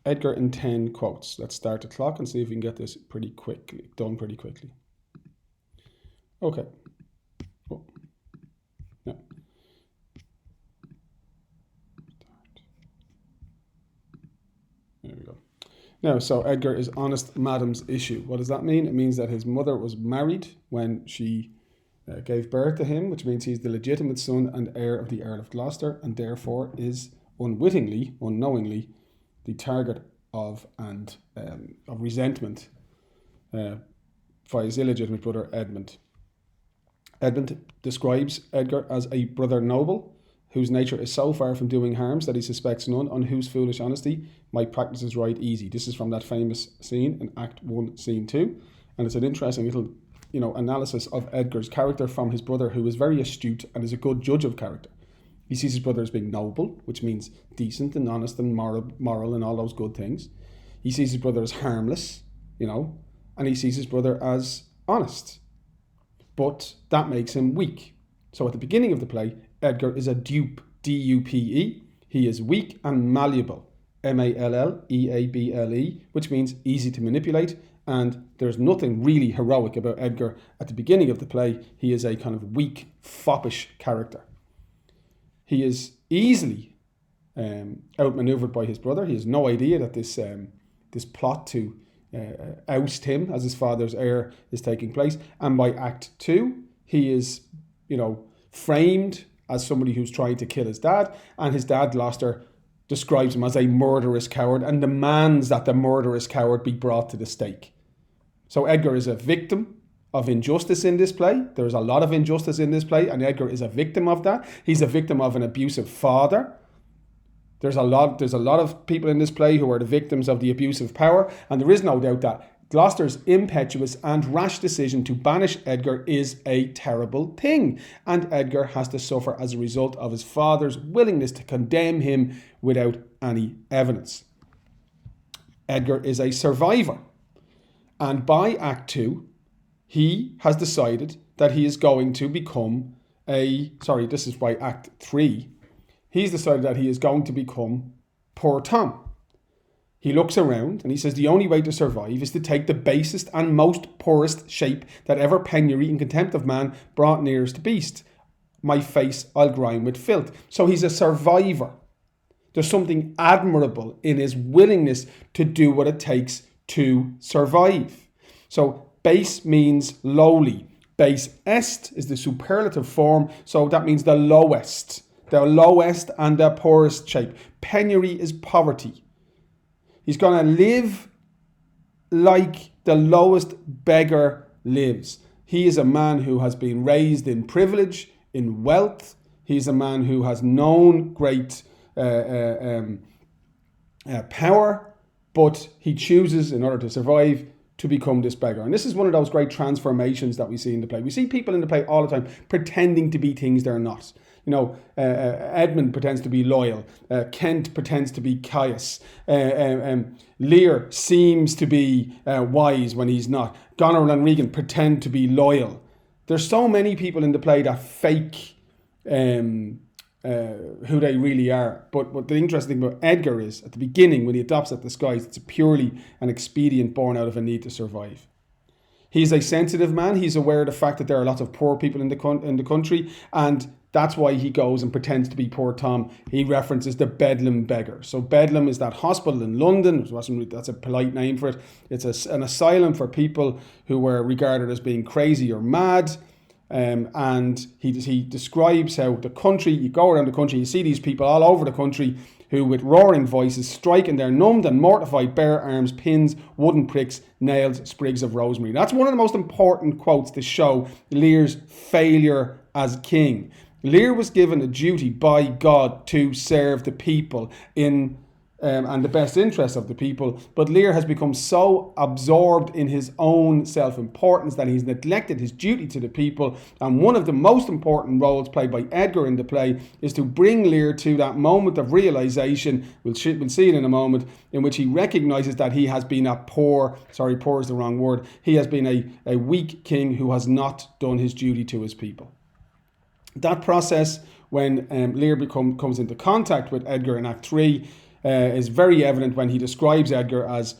Edgar in 10 quotes. Let's start the clock and see if we can get this done pretty quickly. Okay. Oh. No. There we go. Now, so Edgar is honest madam's issue. What does that mean? It means that his mother was married when she gave birth to him, which means he's the legitimate son and heir of the Earl of Gloucester, and therefore is unknowingly, the target of resentment by his illegitimate brother Edmund. Edmund describes Edgar as a brother noble, whose nature is so far from doing harms that he suspects none, on whose foolish honesty might practice his right easy. This is from that famous scene in Act 1, Scene 2, and it's an interesting little analysis of Edgar's character from his brother, who is very astute and is a good judge of character. He sees his brother as being noble, which means decent and honest and moral and all those good things. He sees his brother as harmless, and he sees his brother as honest. But that makes him weak. So at the beginning of the play, Edgar is a dupe, D-U-P-E. He is weak and malleable, M-A-L-L-E-A-B-L-E, which means easy to manipulate. And there's nothing really heroic about Edgar at the beginning of the play. He is a kind of weak, foppish character. He is easily outmaneuvered by his brother. He has no idea that this plot to oust him as his father's heir is taking place. And by Act 2, he is, framed as somebody who's trying to kill his dad. And his dad, Gloucester, describes him as a murderous coward and demands that the murderous coward be brought to the stake. So Edgar is a victim of injustice in this play. There's a lot of injustice in this play, and Edgar is a victim of that. He's a victim of an abusive father. There's a lot of people in this play who are the victims of the abuse of power, and there is no doubt that Gloucester's impetuous and rash decision to banish Edgar is a terrible thing, and Edgar has to suffer as a result of his father's willingness to condemn him without any evidence. Edgar is a survivor, and by Act 2, he has decided that he is going to become this is by Act 3, he's decided that he is going to become Poor Tom. He looks around and he says the only way to survive is to take the basest and most poorest shape that ever penury and contempt of man brought nearest to beast. My face I'll grime with filth. So he's a survivor. There's something admirable in his willingness to do what it takes to survive. So base means lowly. Base est is the superlative form, so that means the lowest and the poorest shape. Penury is poverty. He's going to live like the lowest beggar lives. He is a man who has been raised in privilege, in wealth. He's a man who has known great power, but he chooses, in order to survive, to become this beggar. And this is one of those great transformations that we see in the play. We see people in the play all the time pretending to be things they're not. Edmund pretends to be loyal. Kent pretends to be pious. Lear seems to be wise when he's not. Goneril and Regan pretend to be loyal. There's so many people in the play that fake who they really are. But what the interesting thing about Edgar is, at the beginning, when he adopts that disguise, it's purely an expedient born out of a need to survive. He's a sensitive man. He's aware of the fact that there are lots of poor people in the country, and that's why he goes and pretends to be Poor Tom. He references the Bedlam beggar. So Bedlam is that hospital in London. That's a polite name for it. It's an asylum for people who were regarded as being crazy or mad. And he describes how the country, you go around the country, you see these people all over the country who with roaring voices strike in their numbed and mortified bare arms, pins, wooden pricks, nails, sprigs of rosemary. That's one of the most important quotes to show Lear's failure as king. Lear was given a duty by God to serve the people in and the best interests of the people, but Lear has become so absorbed in his own self-importance that he's neglected his duty to the people. And one of the most important roles played by Edgar in the play is to bring Lear to that moment of realization, we'll see it in a moment, in which he recognizes that he has been poor is the wrong word, he has been a weak king who has not done his duty to his people. That process, when Lear comes into contact with Edgar in Act 3, is very evident when he describes Edgar as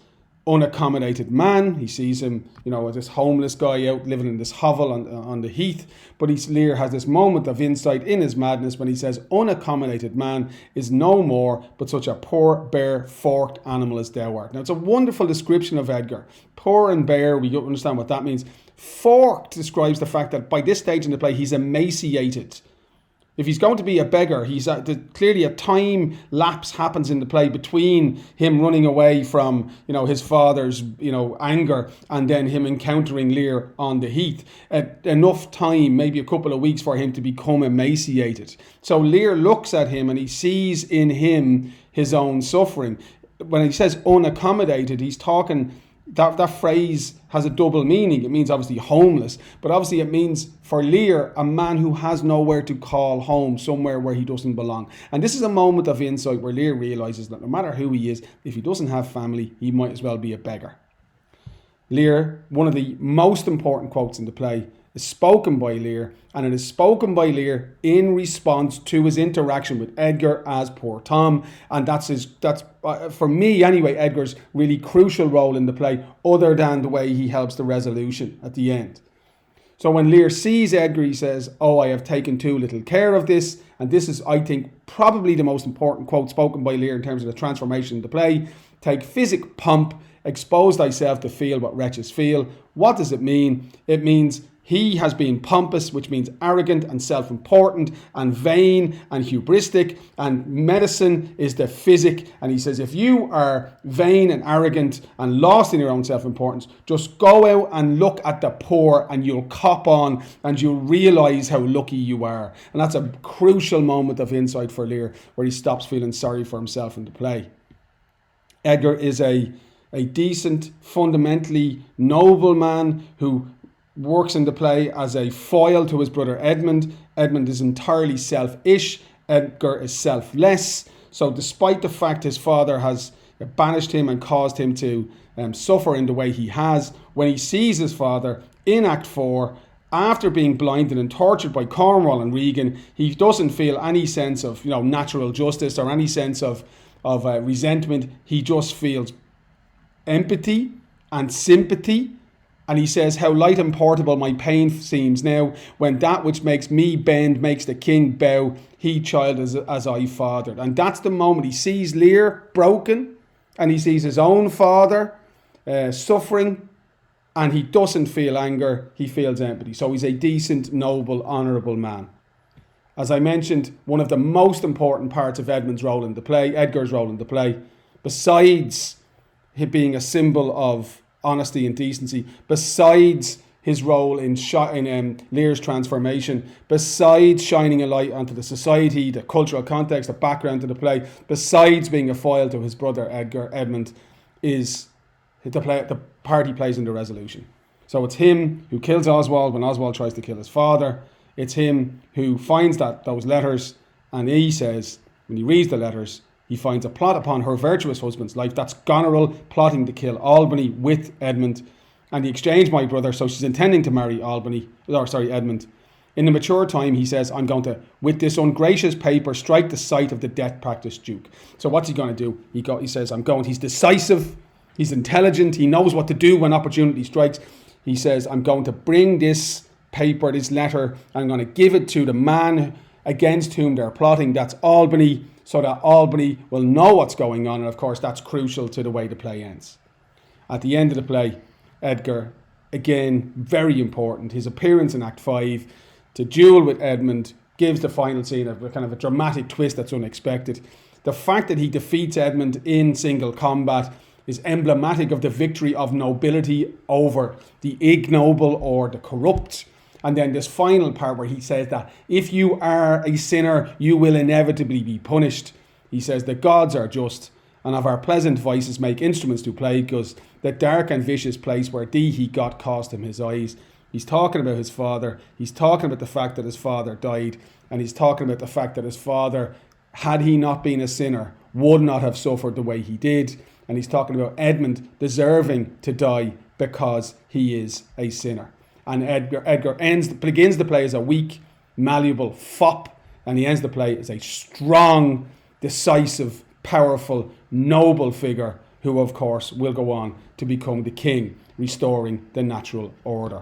unaccommodated man. He sees him, as this homeless guy out living in this hovel on the heath. But Lear has this moment of insight in his madness when he says, unaccommodated man is no more but such a poor, bare, forked animal as thou art. Now, it's a wonderful description of Edgar. Poor and bare, we understand what that means. Forked describes the fact that by this stage in the play, he's emaciated. If he's going to be a beggar, clearly a time lapse happens in the play between him running away from, his father's, anger, and then him encountering Lear on the heath. Enough time, maybe a couple of weeks, for him to become emaciated. So Lear looks at him and he sees in him his own suffering. When he says unaccommodated, he's talking... That phrase has a double meaning. It means obviously homeless, but obviously it means for Lear a man who has nowhere to call home, somewhere where he doesn't belong. And this is a moment of insight where Lear realises that no matter who he is, if he doesn't have family, he might as well be a beggar. Lear, one of the most important quotes in the play, is spoken by Lear, and it is spoken by Lear in response to his interaction with Edgar as poor Tom, and that's for me anyway, Edgar's really crucial role in the play, other than the way he helps the resolution at the end. So when Lear sees Edgar, he says, "Oh, I have taken too little care of this," and this is, I think, probably the most important quote spoken by Lear in terms of the transformation in the play. "Take physic pomp, expose thyself to feel what wretches feel." What does it mean? It means he has been pompous, which means arrogant and self-important and vain and hubristic, and medicine is the physic. And he says, if you are vain and arrogant and lost in your own self-importance, just go out and look at the poor and you'll cop on and you'll realise how lucky you are. And that's a crucial moment of insight for Lear, where he stops feeling sorry for himself in the play. Edgar is a decent, fundamentally noble man who works in the play as a foil to his brother Edmund. Edmund is entirely selfish. Edgar is selfless. So despite the fact his father has banished him and caused him to suffer in the way he has, when he sees his father in Act 4, after being blinded and tortured by Cornwall and Regan, he doesn't feel any sense of natural justice or any sense of resentment. He just feels empathy and sympathy. And he says, "How light and portable my pain seems now, when that which makes me bend makes the king bow, he child as I fathered." And that's the moment he sees Lear broken, and he sees his own father suffering, and he doesn't feel anger, he feels empathy. So he's a decent, noble, honourable man. As I mentioned, one of the most important parts of Edgar's role in the play, besides him being a symbol of honesty and decency, besides his role in Lear's transformation, besides shining a light onto the society, the cultural context, the background to the play, besides being a foil to his brother Edmund, is the part he plays in the resolution. So it's him who kills Oswald when Oswald tries to kill his father. It's him who finds those letters, and he says, when he reads the letters, he finds a plot upon her virtuous husband's life. That's Goneril plotting to kill Albany with Edmund. And he exchanged my brother, so she's intending to marry Edmund. In the mature time, he says, "I'm going to, with this ungracious paper, strike the sight of the death-practiced Duke." So what's he going to do? He says, he's decisive, he's intelligent, he knows what to do when opportunity strikes. He says, "I'm going to bring this paper, this letter, and I'm going to give it to the man against whom they're plotting. That's Albany, so that Albany will know what's going on." And of course, that's crucial to the way the play ends. At the end of the play, Edgar, again, very important. His appearance in Act 5 to duel with Edmund gives the final scene a kind of a dramatic twist that's unexpected. The fact that he defeats Edmund in single combat is emblematic of the victory of nobility over the ignoble or the corrupt. And then this final part where he says that if you are a sinner, you will inevitably be punished. He says the gods are just, and of our pleasant vices make instruments to play, because the dark and vicious place where thee he got cost him his eyes. He's talking about his father. He's talking about the fact that his father died. And he's talking about the fact that his father, had he not been a sinner, would not have suffered the way he did. And he's talking about Edmund deserving to die because he is a sinner. And Edgar begins the play as a weak, malleable fop, and he ends the play as a strong, decisive, powerful, noble figure who, of course, will go on to become the king, restoring the natural order.